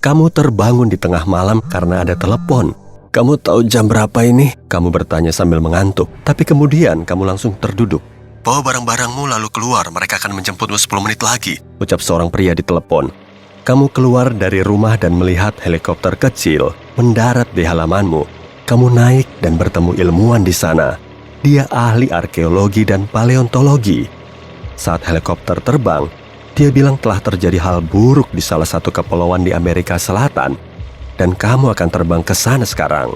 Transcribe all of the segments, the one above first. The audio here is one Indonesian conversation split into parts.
Kamu terbangun di tengah malam karena ada telepon. Kamu tahu jam berapa ini? Kamu bertanya sambil mengantuk. Tapi kemudian kamu langsung terduduk. Bawa barang-barangmu lalu keluar, mereka akan menjemputmu 10 menit lagi, ucap seorang pria di telepon. Kamu keluar dari rumah dan melihat helikopter kecil mendarat di halamanmu. Kamu naik dan bertemu ilmuwan di sana. Dia ahli arkeologi dan paleontologi. Saat helikopter terbang, dia bilang telah terjadi hal buruk di salah satu kepulauan di Amerika Selatan, dan kamu akan terbang ke sana sekarang.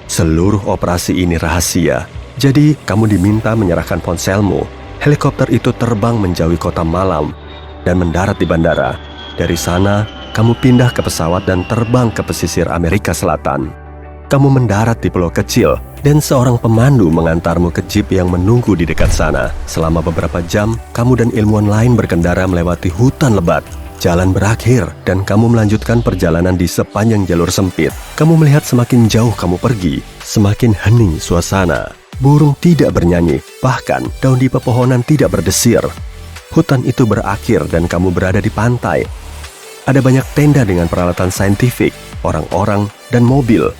Seluruh operasi ini rahasia, jadi kamu diminta menyerahkan ponselmu. Helikopter itu terbang menjauhi kota malam dan mendarat di bandara. Dari sana, kamu pindah ke pesawat dan terbang ke pesisir Amerika Selatan. Kamu mendarat di pulau kecil, dan seorang pemandu mengantarmu ke jeep yang menunggu di dekat sana. Selama beberapa jam, kamu dan ilmuwan lain berkendara melewati hutan lebat. Jalan berakhir, dan kamu melanjutkan perjalanan di sepanjang jalur sempit. Kamu melihat semakin jauh kamu pergi, semakin hening suasana. Burung tidak bernyanyi, bahkan daun di pepohonan tidak berdesir. Hutan itu berakhir dan kamu berada di pantai. Ada banyak tenda dengan peralatan saintifik, orang-orang, dan mobil.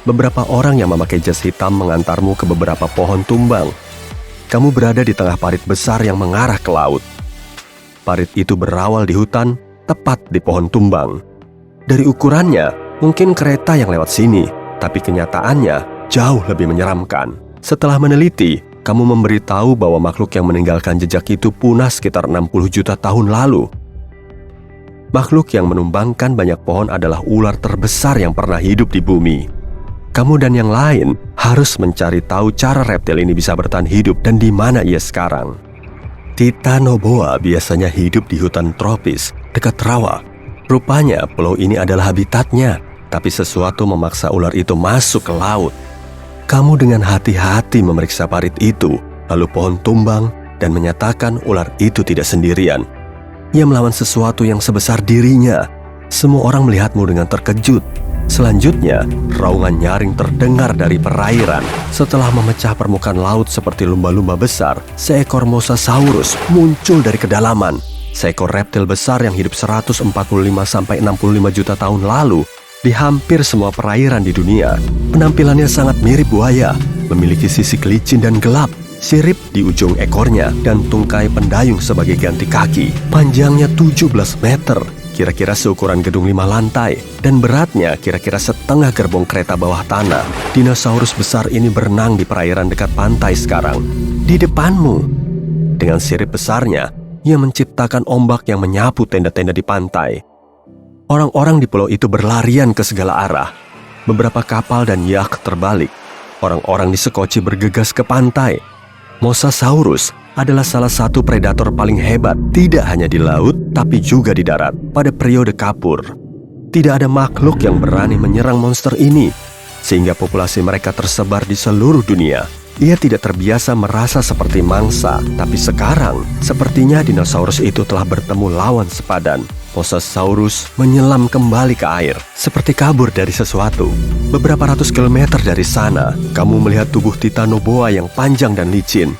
Beberapa orang yang memakai jas hitam mengantarmu ke beberapa pohon tumbang. Kamu berada di tengah parit besar yang mengarah ke laut. Parit itu berawal di hutan, tepat di pohon tumbang. Dari ukurannya, mungkin kereta yang lewat sini, tapi kenyataannya jauh lebih menyeramkan. Setelah meneliti, kamu memberitahu bahwa makhluk yang meninggalkan jejak itu punah sekitar 60 juta tahun lalu. Makhluk yang menumbangkan banyak pohon adalah ular terbesar yang pernah hidup di bumi. Kamu dan yang lain harus mencari tahu cara reptil ini bisa bertahan hidup dan di mana ia sekarang. Titanoboa biasanya hidup di hutan tropis dekat rawa. Rupanya pulau ini adalah habitatnya, tapi sesuatu memaksa ular itu masuk ke laut. Kamu dengan hati-hati memeriksa parit itu, lalu pohon tumbang dan menyatakan ular itu tidak sendirian. Ia melawan sesuatu yang sebesar dirinya. Semua orang melihatmu dengan terkejut. Selanjutnya, raungan nyaring terdengar dari perairan. Setelah memecah permukaan laut seperti lumba-lumba besar, seekor Mosasaurus muncul dari kedalaman. Seekor reptil besar yang hidup 145-65 juta tahun lalu di hampir semua perairan di dunia. Penampilannya sangat mirip buaya, memiliki sisik licin dan gelap, sirip di ujung ekornya, dan tungkai pendayung sebagai ganti kaki. Panjangnya 17 meter, kira-kira seukuran gedung 5 lantai, dan beratnya kira-kira setengah gerbong kereta bawah tanah. Dinosaurus besar ini berenang di perairan dekat pantai sekarang, di depanmu. Dengan sirip besarnya, ia menciptakan ombak yang menyapu tenda-tenda di pantai. Orang-orang di pulau itu berlarian ke segala arah. Beberapa kapal dan yacht terbalik. Orang-orang di Sekoci bergegas ke pantai. Mosasaurus adalah salah satu predator paling hebat, tidak hanya di laut, tapi juga di darat. Pada periode Kapur, tidak ada makhluk yang berani menyerang monster ini, sehingga populasi mereka tersebar di seluruh dunia. Ia tidak terbiasa merasa seperti mangsa, tapi sekarang, sepertinya dinosaurus itu telah bertemu lawan sepadan. Mosasaurus menyelam kembali ke air, seperti kabur dari sesuatu. Beberapa ratus kilometer dari sana, kamu melihat tubuh Titanoboa yang panjang dan licin.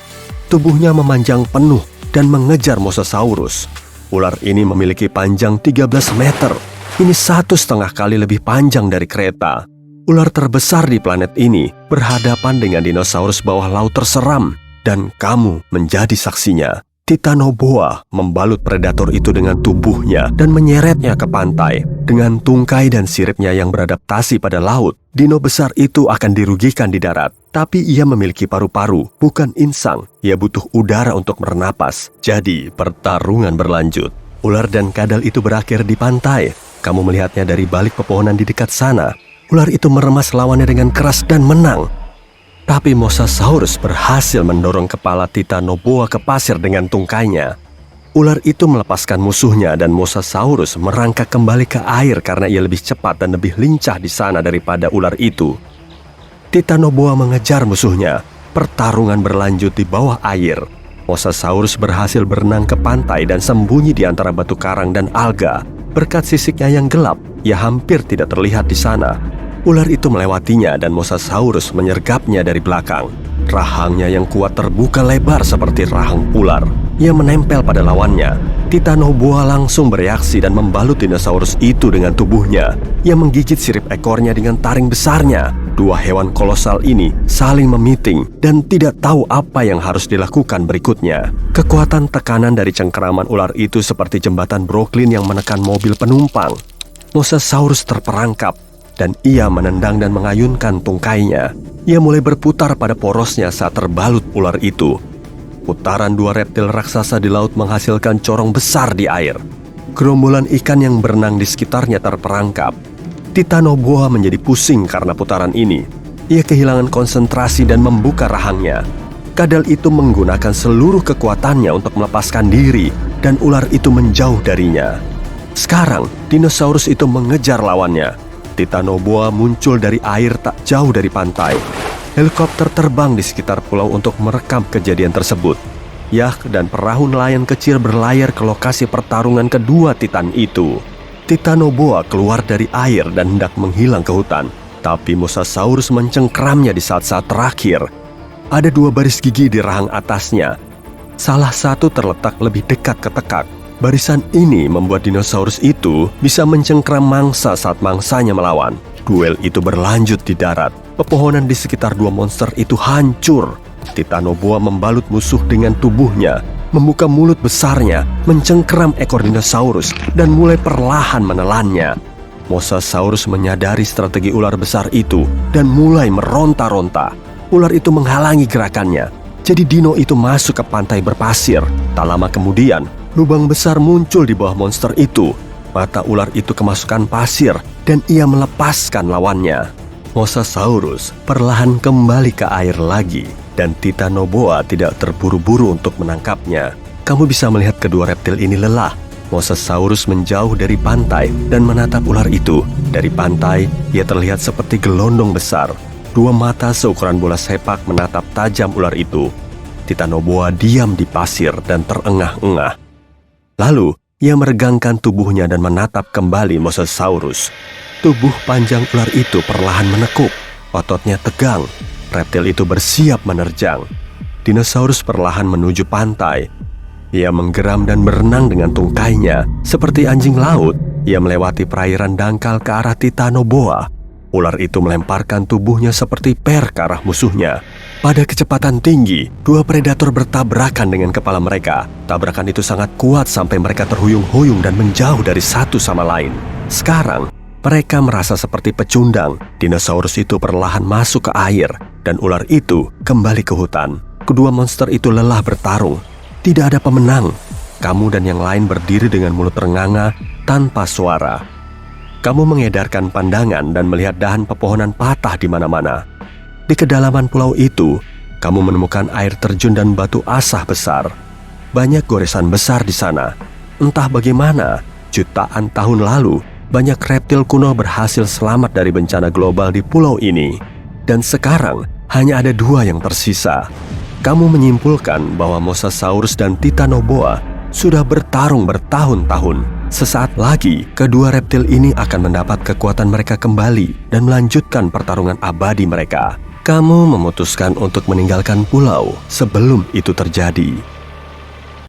Tubuhnya memanjang penuh dan mengejar Mosasaurus. Ular ini memiliki panjang 13 meter. Ini 1,5 kali lebih panjang dari kereta. Ular terbesar di planet ini berhadapan dengan dinosaurus bawah laut terseram, dan kamu menjadi saksinya. Titanoboa membalut predator itu dengan tubuhnya dan menyeretnya ke pantai. Dengan tungkai dan siripnya yang beradaptasi pada laut, dino besar itu akan dirugikan di darat. Tapi ia memiliki paru-paru, bukan insang. Ia butuh udara untuk bernapas. Jadi, pertarungan berlanjut. Ular dan kadal itu berakhir di pantai. Kamu melihatnya dari balik pepohonan di dekat sana. Ular itu meremas lawannya dengan keras dan menang. Tapi Mosasaurus berhasil mendorong kepala Titanoboa ke pasir dengan tungkainya. Ular itu melepaskan musuhnya dan Mosasaurus merangkak kembali ke air karena ia lebih cepat dan lebih lincah di sana daripada ular itu. Titanoboa mengejar musuhnya. Pertarungan berlanjut di bawah air. Mosasaurus berhasil berenang ke pantai dan sembunyi di antara batu karang dan alga. Berkat sisiknya yang gelap, ia hampir tidak terlihat di sana. Ular itu melewatinya dan Mosasaurus menyergapnya dari belakang. Rahangnya yang kuat terbuka lebar seperti rahang ular. Ia menempel pada lawannya. Titanoboa langsung bereaksi dan membalut dinosaurus itu dengan tubuhnya. Ia menggigit sirip ekornya dengan taring besarnya. Dua hewan kolosal ini saling memiting dan tidak tahu apa yang harus dilakukan berikutnya. Kekuatan tekanan dari cengkeraman ular itu seperti jembatan Brooklyn yang menekan mobil penumpang. Mosasaurus terperangkap dan ia menendang dan mengayunkan tungkainya. Ia mulai berputar pada porosnya saat terbalut ular itu. Putaran dua reptil raksasa di laut menghasilkan corong besar di air. Gerombolan ikan yang berenang di sekitarnya terperangkap. Titanoboa menjadi pusing karena putaran ini. Ia kehilangan konsentrasi dan membuka rahangnya. Kadal itu menggunakan seluruh kekuatannya untuk melepaskan diri dan ular itu menjauh darinya. Sekarang, dinosaurus itu mengejar lawannya. Titanoboa muncul dari air tak jauh dari pantai. Helikopter terbang di sekitar pulau untuk merekam kejadian tersebut. Yacht dan perahu nelayan kecil berlayar ke lokasi pertarungan kedua titan itu. Titanoboa keluar dari air dan hendak menghilang ke hutan. Tapi Mosasaurus mencengkeramnya di saat-saat terakhir. Ada dua baris gigi di rahang atasnya. Salah satu terletak lebih dekat ke tekak. Barisan ini membuat dinosaurus itu bisa mencengkeram mangsa saat mangsanya melawan. Duel itu berlanjut di darat. Pepohonan di sekitar dua monster itu hancur. Titanoboa membalut musuh dengan tubuhnya, membuka mulut besarnya, mencengkeram ekor dinosaurus, dan mulai perlahan menelannya. Mosasaurus menyadari strategi ular besar itu dan mulai meronta-ronta. Ular itu menghalangi gerakannya. Jadi dino itu masuk ke pantai berpasir. Tak lama kemudian, lubang besar muncul di bawah monster itu. Mata ular itu kemasukan pasir dan ia melepaskan lawannya. Mosasaurus perlahan kembali ke air lagi dan Titanoboa tidak terburu-buru untuk menangkapnya. Kamu bisa melihat kedua reptil ini lelah. Mosasaurus menjauh dari pantai dan menatap ular itu. Dari pantai, ia terlihat seperti gelondong besar. Dua mata seukuran bola sepak menatap tajam ular itu. Titanoboa diam di pasir dan terengah-engah. Lalu, ia meregangkan tubuhnya dan menatap kembali Mosasaurus. Tubuh panjang ular itu perlahan menekuk. Ototnya tegang. Reptil itu bersiap menerjang. Dinosaurus perlahan menuju pantai. Ia menggeram dan berenang dengan tungkainya. Seperti anjing laut, ia melewati perairan dangkal ke arah Titanoboa. Ular itu melemparkan tubuhnya seperti per ke arah musuhnya. Pada kecepatan tinggi, dua predator bertabrakan dengan kepala mereka. Tabrakan itu sangat kuat sampai mereka terhuyung-huyung dan menjauh dari satu sama lain. Sekarang, mereka merasa seperti pecundang. Dinosaurus itu perlahan masuk ke air dan ular itu kembali ke hutan. Kedua monster itu lelah bertarung. Tidak ada pemenang. Kamu dan yang lain berdiri dengan mulut ternganga tanpa suara. Kamu mengedarkan pandangan dan melihat dahan pepohonan patah di mana-mana. Di kedalaman pulau itu, kamu menemukan air terjun dan batu asah besar. Banyak goresan besar di sana. Entah bagaimana, jutaan tahun lalu, banyak reptil kuno berhasil selamat dari bencana global di pulau ini. Dan sekarang, hanya ada dua yang tersisa. Kamu menyimpulkan bahwa Mosasaurus dan Titanoboa sudah bertarung bertahun-tahun. Sesaat lagi, kedua reptil ini akan mendapat kekuatan mereka kembali dan melanjutkan pertarungan abadi mereka. Kamu memutuskan untuk meninggalkan pulau sebelum itu terjadi.